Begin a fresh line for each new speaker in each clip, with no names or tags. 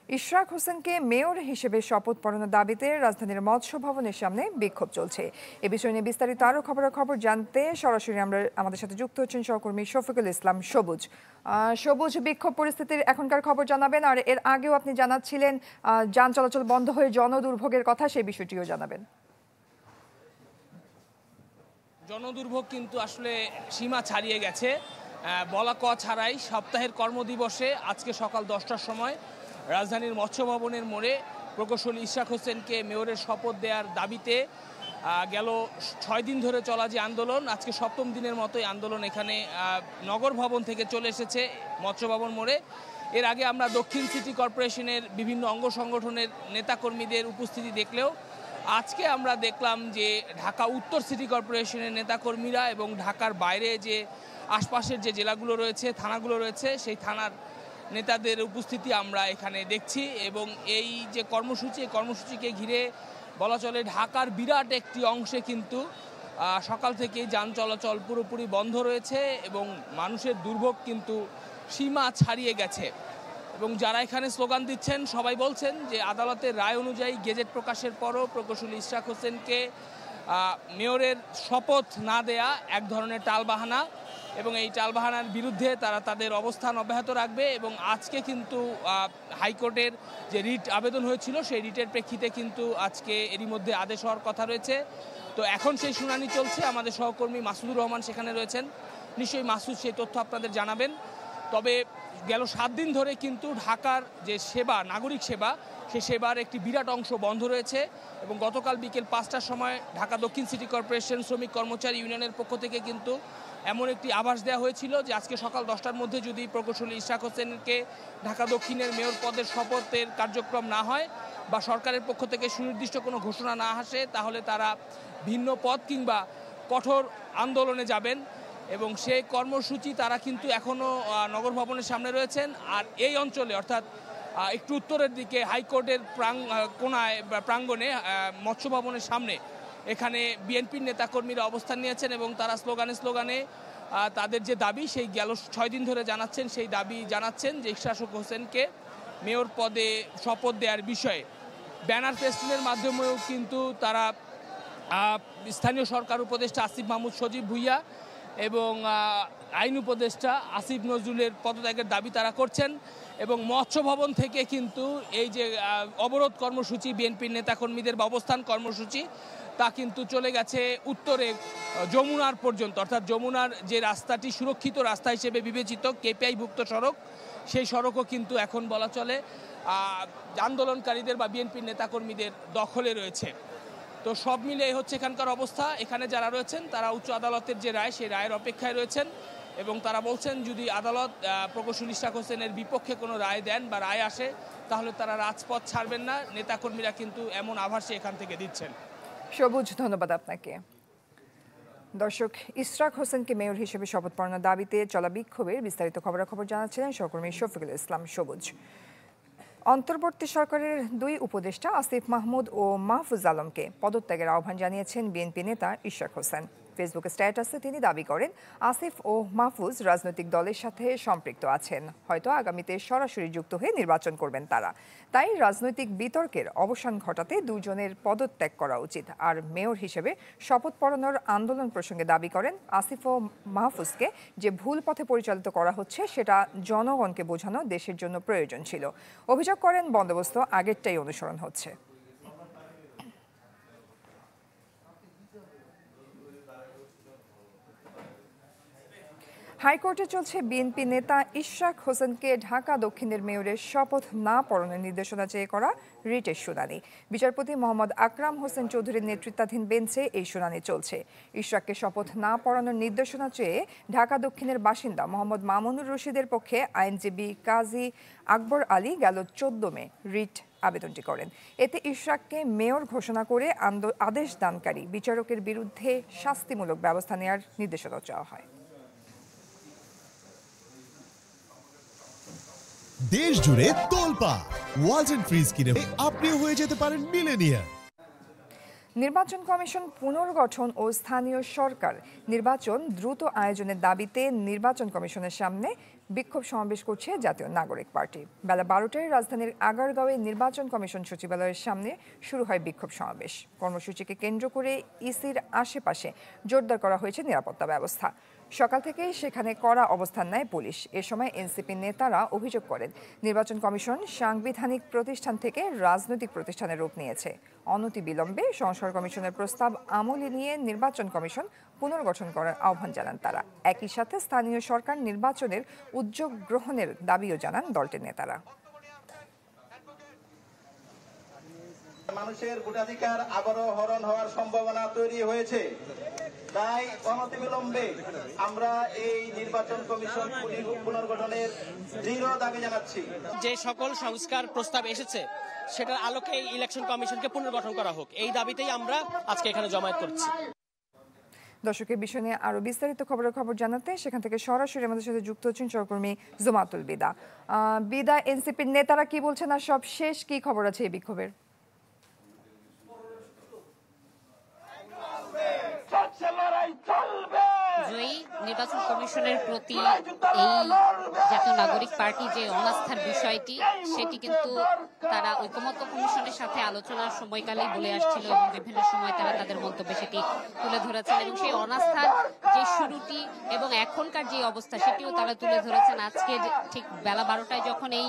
ইশরাক হোসেনকে মেয়র হিসেবে শপথ পড়ানোর দাবিতে রাজধানীর মৎস্য ভবনের সামনে বিক্ষোভ চলছে। এ বিষয় নিয়ে বিস্তারিত আরো খবর জানতে সরাসরি আমাদের সাথে যুক্ত হচ্ছেন সহকর্মী শফিকুল ইসলাম সবুজ। সবুজ, বিক্ষোভ পরিস্থিতির এখনকার খবর জানাবেন, আর এর আগেও আপনি জানাচ্ছিলেন যান চলাচল বন্ধ হয়ে জনদুর্ভোগের কথা, সেই বিষয়টিও জানাবেন।
জনদুর্ভোগ কিন্তু আসলে সীমা ছাড়িয়ে গেছে। বলা ক ছাড়াই সপ্তাহের কর্মদিবসে আজকে সকাল 10টার সময় রাজধানীর মৎস্য ভবনের মোড়ে প্রকৌশলী ইশরাক হোসেনকে মেয়রের শপথ দেওয়ার দাবিতে গেল 6 দিন ধরে চলা যে আন্দোলন, আজকে 7ম দিনের মতোই আন্দোলন এখানে নগর ভবন থেকে চলে এসেছে মৎস্য ভবন মোড়ে। এর আগে আমরা দক্ষিণ সিটি কর্পোরেশনের বিভিন্ন অঙ্গ সংগঠনের নেতাকর্মীদের উপস্থিতি দেখলেও আজকে আমরা দেখলাম যে ঢাকা উত্তর সিটি কর্পোরেশনের নেতাকর্মীরা এবং ঢাকার বাইরে যে আশপাশের যে জেলাগুলো রয়েছে, থানাগুলো রয়েছে, সেই থানার নেতাদের উপস্থিতি আমরা এখানে দেখছি। এবং এই যে কর্মসূচিকে ঘিরে বলা চলে ঢাকার বিরাট একটি অংশে কিন্তু সকাল থেকেই যান চলাচল পুরোপুরি বন্ধ রয়েছে এবং মানুষের দুর্ভোগ কিন্তু সীমা ছাড়িয়ে গেছে। এবং যারা এখানে স্লোগান দিচ্ছেন সবাই বলছেন যে আদালতের রায় অনুযায়ী গেজেট প্রকাশের পরও প্রকৌশলী ইশরাক হোসেনকে মেয়রের শপথ না দেয়া এক ধরনের টালবাহানা, এবং এই টালবাহানার বিরুদ্ধে তারা তাদের অবস্থান অব্যাহত রাখবে। এবং আজকে কিন্তু হাইকোর্টের যে রিট আবেদন হয়েছিল সেই রিটের প্রেক্ষিতে কিন্তু আজকে এরই মধ্যে আদেশ হওয়ার কথা রয়েছে। তো এখন সেই শুনানি চলছে। আমাদের সহকর্মী মাসুদুর রহমান সেখানে রয়েছেন, নিশ্চয়ই মাসুদ সেই তথ্য আপনাদের জানাবেন। তবে গেল 7 দিন ধরে কিন্তু ঢাকার যে সেবা, নাগরিক সেবা, সেই সেবার একটি বিরাট অংশ বন্ধ রয়েছে। এবং গতকাল বিকেল 5টার সময় ঢাকা দক্ষিণ সিটি কর্পোরেশন শ্রমিক কর্মচারী ইউনিয়নের পক্ষ থেকে কিন্তু এমন একটি আভাস দেওয়া হয়েছিল যে আজকে সকাল 10টার মধ্যে যদি প্রকৌশলী ইশরাক হোসেনকে ঢাকা দক্ষিণের মেয়র পদের শপথের কার্যক্রম না হয় বা সরকারের পক্ষ থেকে সুনির্দিষ্ট কোনো ঘোষণা না আসে, তাহলে তারা ভিন্ন পথ কিংবা কঠোর আন্দোলনে যাবেন। এবং সেই কর্মসূচি তারা কিন্তু এখনও নগর ভবনের সামনে রয়েছেন। আর এই অঞ্চলে অর্থাৎ একটু উত্তরের দিকে হাইকোর্টের কোনায় বা প্রাঙ্গণে মৎস্য ভবনের সামনে এখানে বিএনপির নেতাকর্মীরা অবস্থান নিয়েছেন এবং তারা স্লোগানে তাদের যে দাবি, সেই গেল 6 দিন ধরে জানাচ্ছেন, সেই দাবি জানাচ্ছেন যে ইশরাক হোসেনকে মেয়র পদে শপথ দেওয়ার বিষয়ে। ব্যানার ফেস্টুনের মাধ্যমেও কিন্তু তারা স্থানীয় সরকার উপদেষ্টা আসিফ মাহমুদ সজীব ভুইয়া এবং আইন উপদেষ্টা আসিফ নজরুলের পদত্যাগের দাবি তারা করছেন। এবং মৎস্য ভবন থেকে কিন্তু এই যে অবরোধ কর্মসূচি, বিএনপির নেতাকর্মীদের অবস্থান কর্মসূচি, তা কিন্তু চলে গেছে উত্তরে যমুনার পর্যন্ত। অর্থাৎ যমুনার যে রাস্তাটি সুরক্ষিত রাস্তা হিসেবে বিবেচিত, কেপিআইভুক্ত সড়ক, সেই সড়কও কিন্তু এখন বলা চলে আন্দোলনকারীদের বা বিএনপির নেতাকর্মীদের দখলে রয়েছে। তো সব মিলে হচ্ছে এখানকার অবস্থা। এখানে যারা রয়েছেন তারা উচ্চ আদালতের যে রায়, সেই রায়ের অপেক্ষায় রয়েছেন এবং তারা বলছেন যদি আদালত প্রকৌশলী ইশরাক হোসেনের বিপক্ষে কোনো রায় দেন বা রায় আসে, তাহলে তারা রাজপথ ছাড়বেন না। নেতাকর্মীরা কিন্তু এমন আভাসই এখান থেকে দিচ্ছেন।
সবুজ, ধন্যবাদ আপনাকে। দর্শক, ইশরাক হোসেনকে মেয়র হিসেবে শপথ পড়ানোর দাবিতে চলা বিক্ষোভের বিস্তারিত খবর জানাচ্ছিলেন সহকর্মী শফিকুল ইসলাম সবুজ। অন্তর্বর্তী সরকারের 2 উপদেষ্টা আসিফ মাহমুদ ও মাহফুজ আলমকে পদত্যাগের আহ্বান জানিয়েছেন বিএনপি নেতা ইশরাক হোসেন। ফেসবুক স্ট্যাটাসে তিনি দাবি করেন আসিফ ও মাহফুজ রাজনৈতিক দলের সাথে সম্পৃক্ত আছেন, হয়তো আগামীতে সরাসরি যুক্ত হয়ে নির্বাচন করবেন তারা। তাই রাজনৈতিক বিতর্কের অবসান ঘটাতে দুজনের পদত্যাগ করা উচিত। আর মেয়র হিসেবে শপথ পড়ানোর আন্দোলন প্রসঙ্গে দাবি করেন আসিফ ও মাহফুজকে যে ভুল পথে পরিচালিত করা হচ্ছে সেটা জনগণকে বোঝানো দেশের জন্য প্রয়োজন ছিল। অভিযোগ করেন বন্দোবস্ত আগেরটাই অনুসরণ হচ্ছে। হাইকোর্টে চলছে বিএনপি নেতা ইশরাক হোসেনকে ঢাকা দক্ষিণের মেয়রের শপথ না পড়ানোর নির্দেশনা চেয়ে করা রিটের শুনানি। বিচারপতি মোহাম্মদ আকরাম হোসেন চৌধুরীর নেতৃত্বাধীন বেঞ্চে এই শুনানি চলছে। ইশরাককে শপথ না পড়ানোর নির্দেশনা চেয়ে ঢাকা দক্ষিণের বাসিন্দা মোহাম্মদ মামুনুর রশিদের পক্ষে আইনজীবী কাজী আকবর আলী গেল 14 মে রিট আবেদনটি করেন। এতে ইশরাককে মেয়র ঘোষণা করে আদেশ দানকারী বিচারকের বিরুদ্ধে শাস্তিমূলক ব্যবস্থা নেওয়ার নির্দেশনা চাওয়া হয়।
দেশ জুড়ে তোলপা ওয়ালটন ফ্রিজ কিনে আপনিও হয়ে যেতে পারেন মিলেনিয়ার।
নির্বাচন কমিশন পুনর্গঠন ও স্থানীয় সরকার নির্বাচন দ্রুত আয়োজনের দাবিতে নির্বাচন কমিশনের সামনে বিক্ষোভ সমাবেশ করছে জাতীয় নাগরিক পার্টি। বেলা 12টায় রাজধানীর আগারগাঁওয়ে নির্বাচন কমিশন সচিবালয়ের সামনে শুরু হয় বিক্ষোভ সমাবেশ। কর্মসূচিকে কেন্দ্র করে ইসির আশেপাশে জোরদার করা হয়েছে নিরাপত্তা ব্যবস্থা। সকাল থেকেই সেখানে কড়া অবস্থান নেয় পুলিশ। এ সময় এনসিপি নেতারা অভিযোগ করেন, নির্বাচন কমিশন সাংবিধানিক প্রতিষ্ঠান থেকে রাজনৈতিক প্রতিষ্ঠানের রূপ নিয়েছে। অনতিবিলম্বে সংস্কার কমিশনের প্রস্তাব আমলে নিয়ে নির্বাচন কমিশন পুনর্গঠন করার আহ্বান জানান তারা। একই সাথে স্থানীয় সরকার নির্বাচনের উদ্যোগ গ্রহণের দাবিও জানান দলটির নেতারা।
মানুষের ভোটাধিকার আবারও হরণ হওয়ার সম্ভাবনা তৈরি হয়েছে, তাই অনতিবিলম্বে আমরা এই নির্বাচন কমিশন পুনর্গঠনের দৃঢ় দাবি জানাচ্ছি।
যে সকল সংস্কার প্রস্তাব এসেছে সেটার আলোকে এই ইলেকশন কমিশনকে পুনর্গঠন করা হোক, এই দাবিতেই আমরা আজকে এখানে জমায়েত করছি।
দর্শকের বিষয় নিয়ে আরো বিস্তারিত খবর জানাতে সেখান থেকে সরাসরি আমাদের সাথে যুক্ত হচ্ছেন সহকর্মী জুমাতুল বিদা। বিদা, এনসিপির নেতারা কি বলছেন আর সব শেষ কি খবর আছে এই বিক্ষোভের?
নির্বাচন কমিশনের প্রতি এই জাতীয় নাগরিক পার্টি যে অনাস্থার বিষয়টি, সেটি কিন্তু তারা ঐকমত্য কমিশনের সাথে আলোচনার সময়কালেই বলে আসছিল এবং বিভিন্ন সময় তারা তাদের মন্তব্যে সেটি তুলে ধরেছেন এবং সেই অনাস্থার যে শুরুটি এবং এখনকার যে অবস্থা সেটিও তারা তুলে ধরেছেন। আজকে ঠিক বেলা 12টায় যখন এই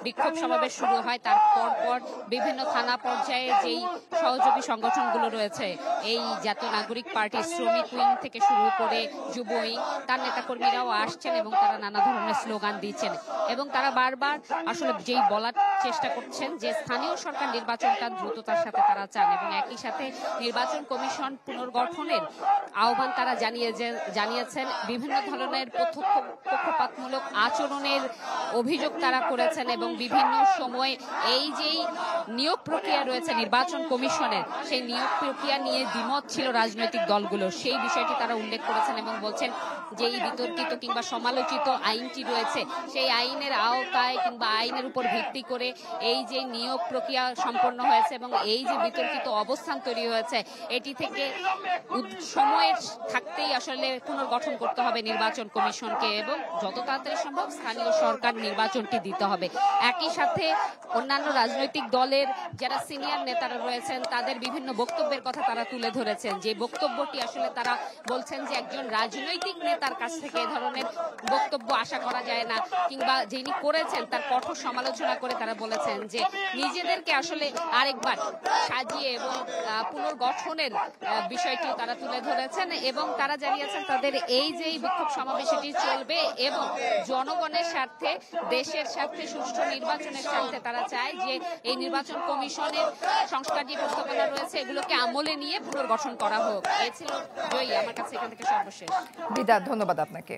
বিক্ষোভ সমাবেশ শুরু হয়, তার পর বিভিন্ন থানা পর্যায়ে যেই সহযোগী সংগঠনগুলো রয়েছে, এই জাতীয় নাগরিক পার্টি শ্রমিক উইং থেকে শুরু করে যুব উইং, তার নেতাকর্মীরাও আসছেন এবং তারা নানা ধরনের স্লোগান দিচ্ছেন এবং তারা বারবার আসলে যেই বলার চেষ্টা করছেন যে স্থানীয় সরকার নির্বাচনটা দ্রুততার সাথে তারা চান এবং একই সাথে নির্বাচন কমিশন পুনর্গঠনের আহ্বান তারা জানিয়েছেন। বিভিন্ন ধরনের পক্ষপাতমূলক আচরণের অভিযোগ তারা করেছেন এবং বিভিন্ন সময় এই যেই নিয়োগ প্রক্রিয়া রয়েছে নির্বাচন কমিশনের, সেই নিয়োগ প্রক্রিয়া নিয়ে দ্বিমত ছিল রাজনৈতিক দলগুলোর, সেই বিষয়টি তারা উল্লেখ করেছেন এবং বলছেন যে এই বিতর্কিত কিংবা সমালোচিত আইনটি রয়েছে, সেই আইনের আওতায় কিংবা আইনের উপর ভিত্তি করে এই যে নিয়োগ প্রক্রিয়া সম্পন্ন হয়েছে এবং এই যে বিতর্কিত অবস্থান তৈরি হয়েছে, এটি থেকে সময়ের থাকতেই আসলে পুনর্গঠন করতে হবে নির্বাচন কমিশনকে এবং যত তাড়াতাড়ি সম্ভব স্থানীয় সরকার নির্বাচনটি দিতে হবে। একই সাথে অন্যান্য রাজনৈতিক দলের যারা সিনিয়র নেতারা রয়েছেন তাদের বিভিন্ন বক্তব্যের কথা তারা তুলে ধরেছেন, যে বক্তব্যটি আসলে তারা বলছেন যে একজন রাজনৈতিক নেতার কাছ থেকে এ ধরনের বক্তব্য আশা করা যায় না, কিংবা যিনি করেছেন তার কঠোর সমালোচনা করে তারা বলেছেন যে নিজেদেরকে আসলে আরেকবার সাজিয়ে এবং পুনর্গঠনের বিষয়টি তারা তুলে ধরেছেন এবং তারা জানিয়েছেন তাদের এই যে বিক্ষোভ সমাবেশ এটি চলবে এবং জনগণের স্বার্থে, দেশের স্বার্থে, সুষ্ঠু নির্বাচনের স্বার্থে তারা চায় যে এই নির্বাচন কমিশনের সংস্কার যে প্রস্তাবনা রয়েছে এগুলোকে আমলে নিয়ে পুনর্গঠন করা হোক। এ ছিল জয়ী আমার কাছে এখান থেকে সর্বশেষ।
বিদা, ধন্যবাদ আপনাকে।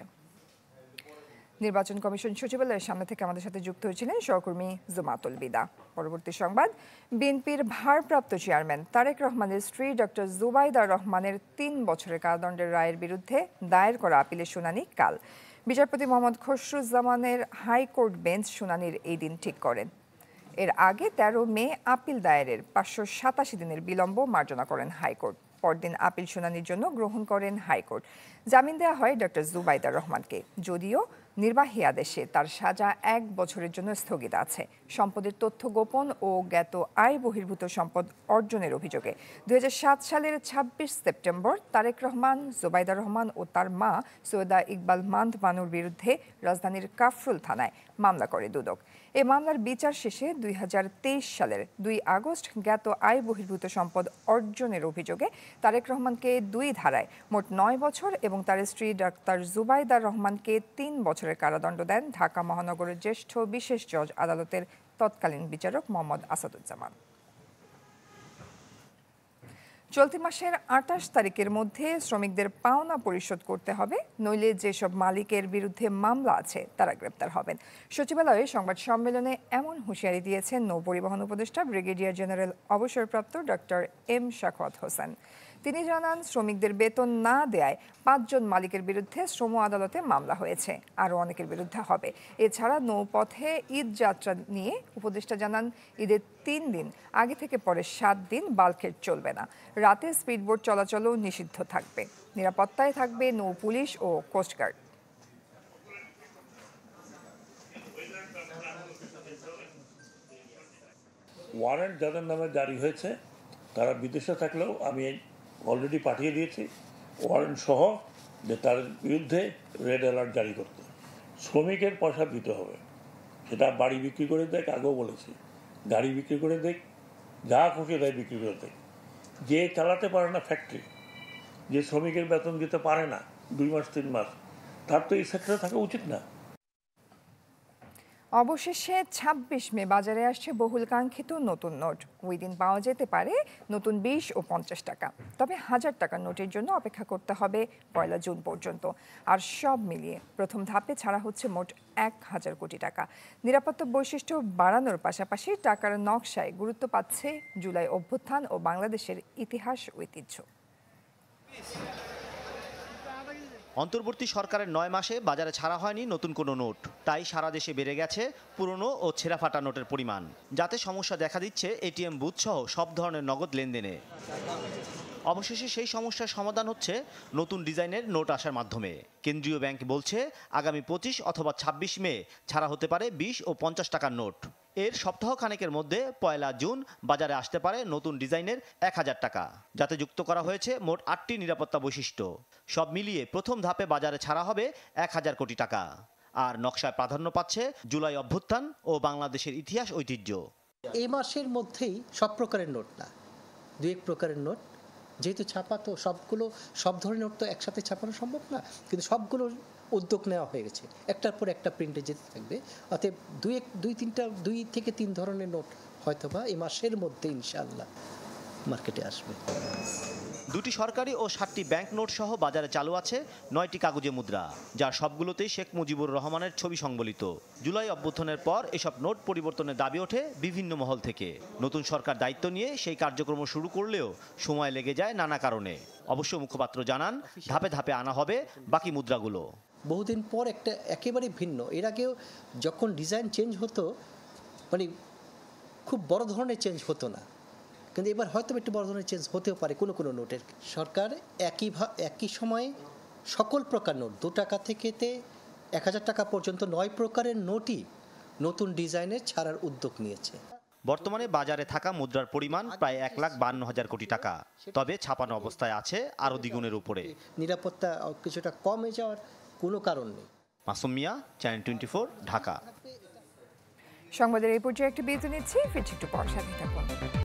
নির্বাচন কমিশন সচিবালয়ের সামনে থেকে আমাদের সাথে যুক্ত হয়েছিলেন সহকর্মী জুমাতুল বিদা। পরবর্তী সংবাদ, বিএনপির ভারপ্রাপ্ত চেয়ারম্যান তারেক রহমানের স্ত্রী ডক্টর জুবাইদা রহমানের 3 বছরের কারাদণ্ডের রায়ের বিরুদ্ধে দায়ের করা আপিলের শুনানি কাল। বিচারপতি মোহাম্মদ খসরুজ্জামানের হাইকোর্ট বেঞ্চ শুনানির এই দিন ঠিক করেন। এর আগে 13 মে আপিল দায়েরের 587 দিনের বিলম্ব মার্জনা করেন হাইকোর্ট। পরদিন আপিল শুনানির জন্য গ্রহণ করেন হাইকোর্ট। জামিন দেওয়া হয় ডক্টর জুবাইদা রহমানকে, যদিও নির্বাহী আদেশে তার সাজা 1 বছরের জন্য স্থগিত আছে। সম্পদের তথ্য গোপন ও জ্ঞাত আয় বহির্ভূত সম্পদ অর্জনের অভিযোগে 2007 সালের 26 সেপ্টেম্বর তারেক রহমান, জুবাইদা রহমান ও তার মা সৈয়দা ইকবাল মান্দ বানুর বিরুদ্ধে রাজধানীর কাফরুল থানায় মামলা করে দুদক। এই মামলার বিচার শেষে 2023 সালের 2 আগস্ট জ্ঞাত আয় বহির্ভূত সম্পদ অর্জনের অভিযোগে তারেক রহমানকে 2 ধারায় মোট 9 বছর এবং তার স্ত্রী ডাক্তার জুবাইদা রহমানকে 3 বছরের কারাদণ্ড দেন ঢাকা মহানগরের জ্যেষ্ঠ বিশেষ জজ আদালতের তৎকালীন বিচারক মোহাম্মদ আসাদুজ্জামান। চলতি মাসের 28 তারিখের মধ্যে শ্রমিকদের পাওনা পরিশোধ করতে হবে, নইলে যেসব মালিকের বিরুদ্ধে মামলা আছে তারা গ্রেপ্তার হবেন। সচিবালয়ে সংবাদ সম্মেলনে এমন হুঁশিয়ারি দিয়েছেন নৌপরিবহন উপদেষ্টা ব্রিগেডিয়ার জেনারেল অবসরপ্রাপ্ত ডক্টর এম শাখাওয়াত হোসেন। তিনি জানান, শ্রমিকদের বেতন না দেয়ায় 5 জন মালিকের বিরুদ্ধে শ্রম আদালতে মামলা হয়েছে, আরও অনেকের বিরুদ্ধে হবে। এছাড়া নৌপথে ঈদ যাত্রা নিয়ে উপদেষ্টা জানান, ঈদের 3 দিন আগে থেকে পরে 7 দিন বাল্কহেড চলবে না। রাতে স্পিডবোট চলাচলও নিষিদ্ধ থাকবে। নিরাপত্তায় থাকবে নৌ পুলিশ ও কোস্টগার্ড।
ওয়ারেন্ট যাদের নামে জারি হয়েছে তারা বিদেশে থাকলেও আমি অলরেডি পাঠিয়ে দিয়েছি ওয়ারেন্ট সহ যে তার বিরুদ্ধে রেড অ্যালার্ট জারি করতে। শ্রমিকের পয়সা দিতে হবে, সেটা বাড়ি বিক্রি করে দেখ, আগেও বলেছি, গাড়ি বিক্রি করে দেখ, যা খুশি তাই বিক্রি করে দেখ। যে চালাতে পারে না ফ্যাক্টরি, যে শ্রমিকের বেতন দিতে পারে না 2 মাস 3 মাস, তার তো এই সেক্টরে থাকা উচিত না।
অবশেষে ২৬ মে বাজারে আসছে বহুল কাঙ্ক্ষিত নতুন নোট। ওই দিন পাওয়া যেতে পারে নতুন 20 ও 50 টাকা। তবে 1000 টাকার নোটের জন্য অপেক্ষা করতে হবে 1 জুন পর্যন্ত। আর সব মিলিয়ে প্রথম ধাপে ছাড়া হচ্ছে মোট 1000 কোটি টাকা। নিরাপত্তা বৈশিষ্ট্য বাড়ানোর পাশাপাশি টাকার নকশায় গুরুত্ব পাচ্ছে জুলাই অভ্যুত্থান ও বাংলাদেশের ইতিহাস ঐতিহ্য।
অন্তর্বর্তী সরকারের 9 মাসে বাজারে ছাড়া হয়নি নতুন কোনো নোট। তাই সারা দেশে বেড়ে গেছে পুরনো ও ছেঁড়া ফাটা নোটের পরিমাণ, যাতে সমস্যা দেখা দিচ্ছে এটিএম বুথ সহ সব ধরনের নগদ লেনদেনে। অবশেষে সেই সমস্যার সমাধান হচ্ছে নতুন ডিজাইনের নোট আসার মাধ্যমে। কেন্দ্রীয় ব্যাংক বলছে আগামী 25 অথবা 26 মে ছাড়া হতে পারে 20 ও 50 টাকার নোট। এর সপ্তাহ খানেকের মধ্যে 1 জুন বাজারে আসতে পারে নতুন ডিজাইনের 1000 টাকা, যাতে যুক্ত করা হয়েছে মোট 8টি নিরাপত্তা বৈশিষ্ট্য। সব মিলিয়ে প্রথম ধাপে বাজারে ছাড়া হবে 1000 কোটি টাকা। আর নকশায় প্রাধান্য পাচ্ছে জুলাই অভ্যুত্থান ও বাংলাদেশের ইতিহাস ঐতিহ্য।
এই মাসের মধ্যেই সব প্রকারের নোট না, 2-1 প্রকারের নোট, যেহেতু ছাপা তো সব ধরনের নোট তো একসাথে ছাপানো সম্ভব না, কিন্তু সবগুলো উদ্যোগ নেওয়া হয়ে গেছে, একটার পর একটা প্রিন্টে যেতে থাকবে। অতএব 2 থেকে 3 ধরনের নোট হয়তোবা এই মাসের মধ্যে ইনশাআল্লাহ মার্কেটে আসবে।
2টি সরকারি ও 7টি ব্যাংক নোট সহ বাজারে চালু আছে 9টি কাগজে মুদ্রা, যার সবগুলোতেই শেখ মুজিবুর রহমানের ছবি সংবলিত। জুলাই অভ্যুত্থানের পর এসব নোট পরিবর্তনের দাবি ওঠে বিভিন্ন মহল থেকে। নতুন সরকার দায়িত্ব নিয়ে সেই কার্যক্রম শুরু করলেও সময় লেগে যায় নানা কারণে। অবশ্য মুখপাত্র জানান ধাপে ধাপে আনা হবে বাকি মুদ্রাগুলো।
বহুদিন পর একটা একেবারে ভিন্ন, এর আগেও যখন ডিজাইন চেঞ্জ হতো মানে খুব বড় ধরনের চেঞ্জ হতো না, কিন্তু এবার হয়তো একটু বড় ধরনের চেঞ্জ হতেও পারে কোনো নোটের। সরকার একই সময়ে সকল প্রকার নোট 2 টাকা থেকে 1000 টাকা পর্যন্ত 9 প্রকারের নোটই নতুন ডিজাইনের ছাড়ার উদ্যোগ নিয়েছে।
বর্তমানে বাজারে থাকা মুদ্রার পরিমাণ প্রায় 1,52,000 কোটি টাকা, তবে ছাপানো অবস্থায় আছে আরও দ্বিগুণের উপরে।
নিরাপত্তা কিছুটা কমে যাওয়ার কোনো কারণ নেই।
মাসুম মিয়া, চ্যানেল 24, ঢাকা।
সংবাদের এই পর্যায়ে একটি বিরতি নিচ্ছি, ফিরছি একটু পর, সাথে থাকুন।